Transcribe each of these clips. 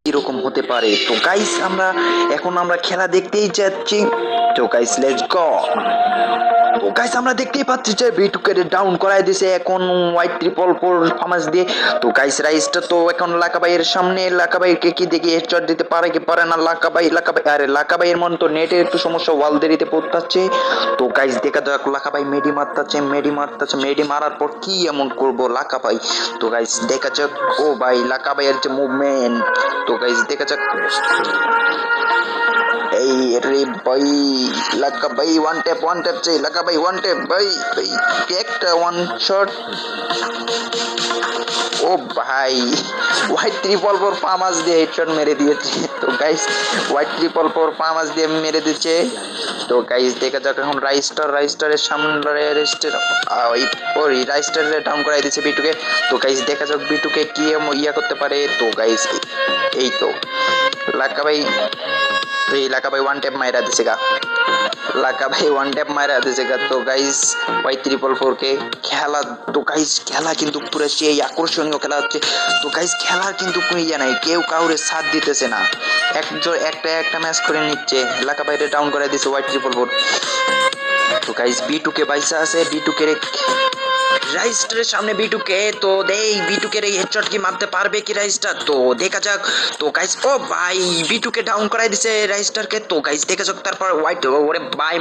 এরকম হতে পারে। তো গাইস আমরা খেলা দেখতেই যাচ্ছি। তো গাইস লেটস গো। তো গাইস আমরা দেখতেই পাচ্ছি যে বিটুকে ডাউন করাই দিছে এখন হোয়াইট ট্রিপল ফোর ফামাস দিয়ে। তো গাইস রাইসটা তো এখন লাকাবাইয়ের সামনে, লাকাবাইকে কি দেখি হেডশট দিতে পারে কি পারে না। লাকাবাই আরে লাকাবাইয়ের মন তো নেটের একটু সমস্যা, ওয়াল দেরিতে পড়তাছে। তো গাইস দেখা যাক লাকাবাই মেডি মেডি মারার পর কি এমন করবো লাকাবাই। তো গাইস দেখা যাক। ও ভাই লাকাবাইয়ের যে মুভমেন্ট, তো গাইস দেখা যাক। এই রে ভাই লাকাবাই ওয়ান ট্যাপ চাই, লাকাবাই ওয়ান ট্যাপ ভাই ভাই একটা ওয়ান শট। ও ভাই হোয়াইট ট্রিপল ফোর পামাস দিয়ে হেডশট মেরে দিয়েছে। তো গাইস হোয়াইট ট্রিপল ফোর পামাস দিয়ে মেরে দিচ্ছে। তো গাইস দেখা যাক এখন রাইস্টারের সামনে ওই রাইস্টারের ডাউন করাই দিচ্ছে বিটুকে। তো গাইস দেখা যাক বিটুকে কি ইয়া করতে পারে। তো গাইস এই তো লাকাবাই ওয়ান ট্যাপ মাইরা দিছে গা, তো গাইস ওয়াই ট্রিপল ফোর কে খেলা। তো গাইস খেলা কিন্তু পুরো সেই আকর্ষণীয় খেলা হচ্ছে। তো গাইস খেলার কিন্তু কোনো ইয়া নাই, কেউ কাউরে সাথ দিতেছে না, একটা ম্যাচ করে নিচ্ছে। লাকাবাইরে ডাউন করে দিছে ওয়াই ট্রিপল ফোর। তো গাইস বিটুকে বাইসা আছে, বিটুকে রাইস্টারের সামনে বিটুকে। তো দেই বিটুকে এই হেডশট কি মারতে পারবে কি রাইস্টার, তো দেখা যাক। তো গাইস ও ভাই বিটুকে ডাউন করাই দিছে রাইস্টারকে। তো গাইস দেখা যাক তারপর হোয়াইট, ওরে ভাই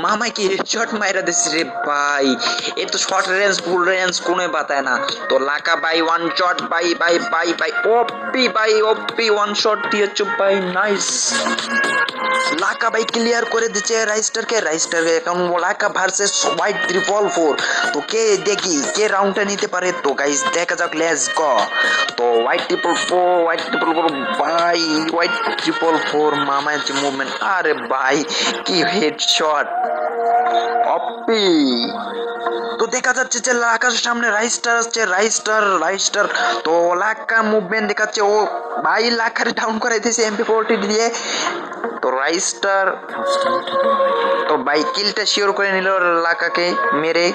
মামাই কি হেডশট মাইরা দিছে রে ভাই। এ তো শর্ট রেঞ্জ ফুল রেঞ্জ কোনে বাতায় না। তো লাকা ভাই ওয়ান শট ভাই ওপি ওয়ান শট দিয়েছে ভাই, নাইস। লাকা ভাই ক্লিয়ার করে দিচ্ছে রাইস্টারকে এখন লাকা ভার্সেস হোয়াইট ট্রিপল ফোর। তো কে দেখি কে রাউন্ডটা নিতে পারে। তো গাইস দেখা যাক লেটস গো। তো হোয়াইট ট্রিপল ফোর ভাই হোয়াইট ট্রিপল ফোর মামার যে মুভমেন্ট, আরে ভাই কি হেডশট অপি। তো দেখা যাচ্ছে যে লাকার সামনে রাইস্টার আসছে, রাইস্টার তো লাকা মুভমেন্ট দেখাচ্ছে। ও ভাই লাকারে ডাউন করে দিয়েছে MP40 দিয়ে। তো রাইস্টার তো ভাই কিলটা শিওর করে নিল লাকাকে মেরে।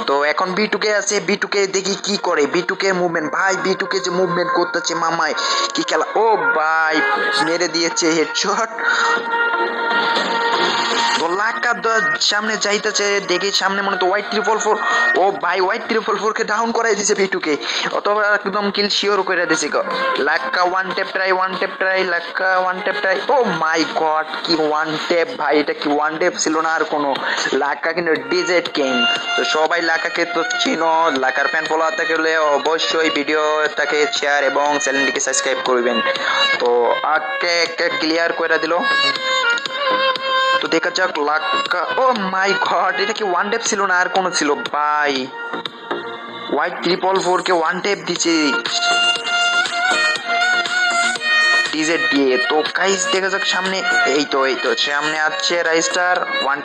তো এখন বিটুকে আছে, বিটুকে দেখি কি করে। বিটুকে মুভমেন্ট ভাই, বিটুকে যে মুভমেন্ট করতেছে মামায় কি খেলা। ও ভাই মেরে দিয়েছে হেডশট। তো লাকা সামনে যাইতেছে, দেখি সামনে মনে তো হোয়াইট ট্রিপল ফোর। ও ভাই হোয়াইট ট্রিপল ফোর কে ডাউন করাই দিছে বিটুকে, অথবা একদম কিল শিওর করে দিছে। লাকা ওয়ান ট্যাপ ট্রাই লাকা one tap try. Oh my god কি ওয়ান ট্যাপ ভাই, এটা কি ওয়ান ট্যাপ ছিল না আর কোনো। লাকা কিন্তু ডিজেট কিং। তো সবাই লাকাকে তো চিনো, লাকার ফ্যান ফলোয়ার থাকলে অবশ্যই ভিডিওটাকে শেয়ার এবং চ্যানেলটিকে সাবস্ক্রাইব করবেন। তো আগে একটা ক্লিয়ার করে দিল। তো দেখা যাক লাকা। ও মাই গড এটা কি ওয়ান ট্যাপ ছিল না আর কোনো ছিল ভাই। হোয়াইট ট্রিপল ফোর কে ওয়ান ট্যাপ দিছে ডিজেট দিয়ে। তো গাইস দেখা যাক সামনে। এই তো সামনে আছে রাইস্টার। ওয়ান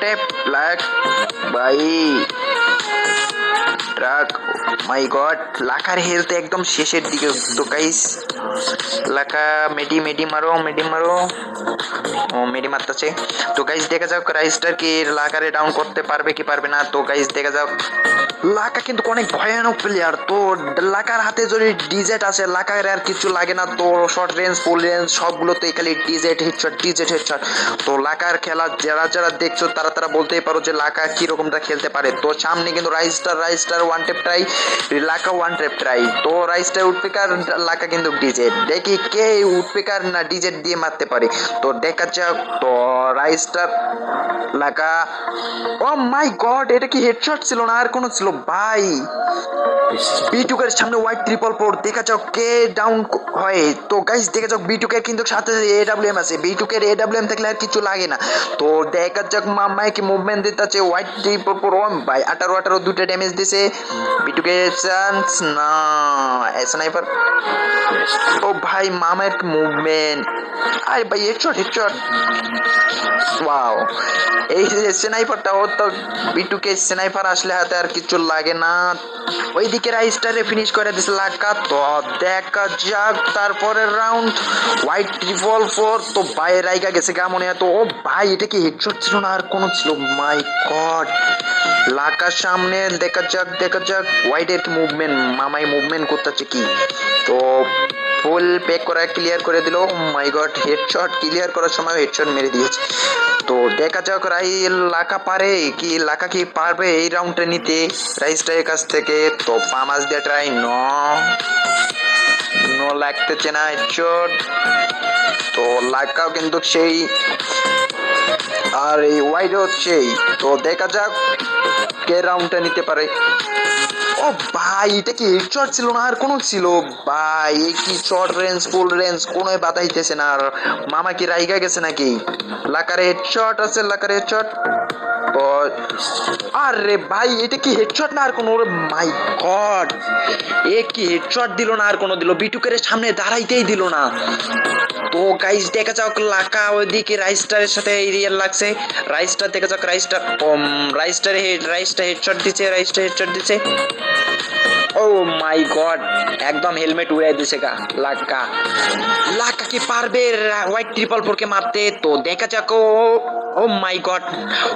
ট্যাপ ব্ল্যাক ভাই ট্রাক। মাই গড লাকার হেলথ একদম শেষের দিকে। তো গাইস লাকা মেডি মারো ও মেডি মারতেছে। তো গাইস দেখা যাক রাইস্টার কি লাকারে ডাউন করতে পারবে কি পারবে না। তো গাইস দেখা যাক লাকা কিন্তু অনেক ভয়ানক প্লেয়ার। তো লাকার হাতে যদি ডিজেট আছে লাকার আর কিছু লাগে না। তো শর্ট রেঞ্জ ফুল রেঞ্জ সবগুলোতে খালি ডিজেট হেডশট। তো লাকার খেলা যারা দেখছো তারা বলতেই পারো যে লাকা কি রকমটা খেলতে পারে। তো সামনে কিন্তু রাইস্টার ওয়ান ট্যাপ ট্রাই, লাকা ওয়ান ট্যাপ ট্রাই। তো রাইস্টার উডপেকার, লাকা কিন্তু ডিজেট। দেখি কে উডপেকার না ডিজেট দিয়ে মারতে পারে। তো দেখা যাক। তো রাইস্টার লাকা। ও মাই গড এটা কি হেডশট ছিল না আর কোনো ছিল ভাই। বিটুকের সামনে হোয়াইট ট্রিপল ফোর, দেখা যাক কে ডাউন হয়। তো গাইস দেখা যাক বিটুকের কিন্তু সাথে AWM আছে, বিটুকের AWM থাকলে আর কিছু লাগে না। তো দেখা যাক মামায় কি মুভমেন্ট দিতেছে হোয়াইট ট্রিপল ফোর। ভাই 18 দুটো ড্যামেজ দিছে বিটুকে। চান্স না স্নাইপার। ও ভাই মামার মুভমেন্ট, আরে ভাই হেডশট। ওয়াও এই যে স্নাইপারটা, ও তো বিটুকে স্নাইপার আসলে হাতে আর কিছু লাগে না। ওইদিকে রাইস্টারে ফিনিশ করে দিছে লাকা। তো দেখা যাক তারপরের রাউন্ড হোয়াইট ট্রিপল ফোর। তো ভাই রাইগা গেছে গা মনে হয়। তো ও ভাই এটা কি হেডশট ছিল না আর কোনো ছিল। মাই গড লাকার সামনে দেখা যাক হোয়াইটের কি মুভমেন্ট, মামাই মুভমেন্ট করতেছে কি। তো ফুল প্যাক করা ক্লিয়ার করে দিল। মাই গড, হেডশট ক্লিয়ার করার সময় হেডশট মেরে দিয়েছে। তো দেখা যাক লাকা পারে কি, লাকা কি পারবে এই রাউন্ডটা নিতে রাইস্টারের কাছ থেকে। তো পামাস দিয়ে ট্রাই, নো লাগতেছে না হেডশট। তো লাকাও কিন্তু সেই, আর এই ওয়াইড হচ্ছেই। তো দেখা যাক কে রাউন্ডটা নিতে পারে। ও ভাই, এটা কি হেডশট ছিল না আর কোনো ছিল? ভাই এ কি শর্ট রেঞ্জ ফুল রেঞ্জ কোনো বাতাইতেছে না। আর মামা কি রাইগা গেছে নাকি? লাকারে হেডশট আছে, লাকারে হেডশট। তো আরে ভাই, এটা কি হেডশট না আর কোনো? মাই গড, এ কি হেডশট দিল না আর কোনো দিল, বিটুকের সামনে দাঁড়াইতেই দিল না। তো গাইস দেখা যাক লাকা ওইদিকে রাইস্টারের সাথে এরিয়াল লাগছে। রাইস্টার দেখা যাক, রাইস্টার হেডশট দিচ্ছে। ও মাই গড, একদম হেলমেট উড়াই দিছে লাকা কি পারবে হোয়াইট 444 কে মারতে? তো দেখা যাক। ও মাই গড,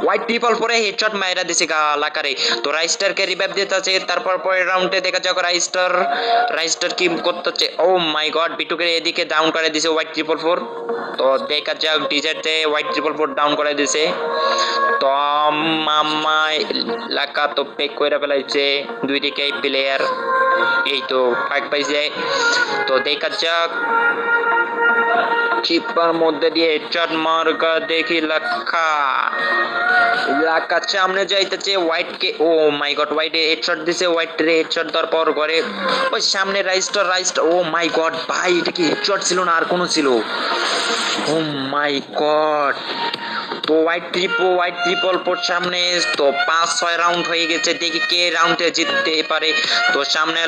হোয়াইট 444 হেডশট মাইরা দিছে লাকারে। তো রাইস্টার কে রিভাইভ দিতেছে। তারপর পরের রাউন্ডে দেখা যাক রাইস্টার কি করতেছে। ও মাই গড, বিটুকে এদিকে ডাউন করে দিছে হোয়াইট 444। তো দেখা যাক ডিজার্টে হোয়াইট 444 ডাউন করে দিছে। তো মামা লাকা তো পেক করে ফেলাইছে দুই দিকে প্লেয়ার। এই তো ফাইট পাইছে। তো দেখা যাক চিপার মধ্যে দিয়ে হেডশট মারকা দেখি লাকা সামনে যাইতেছে white K. O my god, white headshot দিছে, হোয়াইট রে হেডশট দেওয়ার পর করে ওই সামনে রাইস্টার। ও মাই গড ভাই, এটা কি হেডশট ছিল না আর কোনো ছিল? ও মাই গড। তো হোয়াইট 444 সামনে। তো 5-6 রাউন্ড হয়ে গেছে, দেখি কে রাউন্ডে জিততে পারে। তো সামনে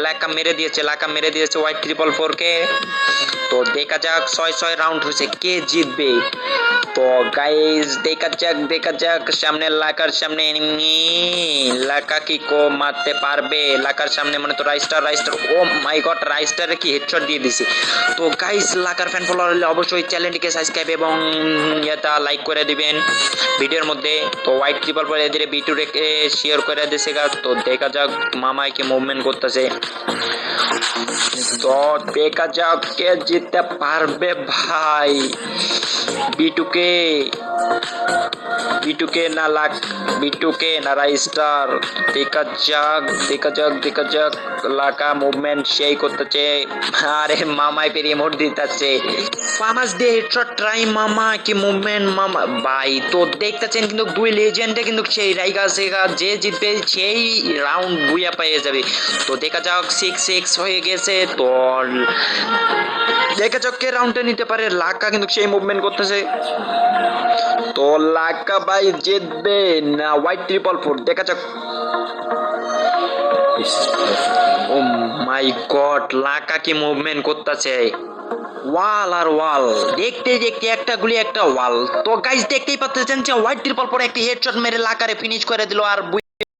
লাকা মেরে দিয়েছে হোয়াইট 444 কে। তো দেখা যাক 6 রাউন্ড হয়েছে, কে জিতবে। তো গাইস দেখা যাক সামনে লাকার সামনে এনিমি। লাকা কি কো মারতে পারবে লাকার সামনে? মানে তো রাইস্টার। ও মাই গড, রাইস্টারে কি হেডশট দিয়ে দিছে। তো গাইস লাকার ফ্যান ফলোয়ার হলে অবশ্যই চ্যানেলটিকে সাবস্ক্রাইব এবং এটা লাইক করে দিবেন ভিডিওর মধ্যে। তো হোয়াইট 444 এদের ভিডিওটাকে শেয়ার করে দিছে। তো দেখা যাক মামাই কি মুভমেন্ট করতেছে। তো দেখা যাক কে জিততে পারবে ভাই, বিটুকে না রাইস্টার। দেখা যাক লাকা মুভমেন্ট সেই করতেছে। আরে মামাই পেরিয়ে মোট দিতেছে। পামাস দিয়ে হেডশট ট্রাই, মামা কি মুভমেন্ট মামা ভাই। তো দেখতেছেন কিন্তু দুই লেজেন্ডে কিন্তু সেই রাইগা সেগা, যে জিতবে সেই রাউন্ড বুয়া পেয়ে যাবে। তো দেখা যাক 6-6 হয়ে গেছে। তো দেখা যাক কে রাউন্ডে নিতে পারে। লাকা কিন্তু সেই মুভমেন্ট করতেছে। তো লাকা ভাই জিতবে না হোয়াইট 444? দেখা যাক। ও মাই গড, লাকা কি মুভমেন্ট করতেছে। ওয়াল আর ওয়াল, দেখতে একটা গুলি একটা ওয়াল। তো গাইস দেখতেই পাচ্ছেন যে হোয়াইট 444 একটি হেডশট মেরে লাকারে ফিনিশ করে দিল। আর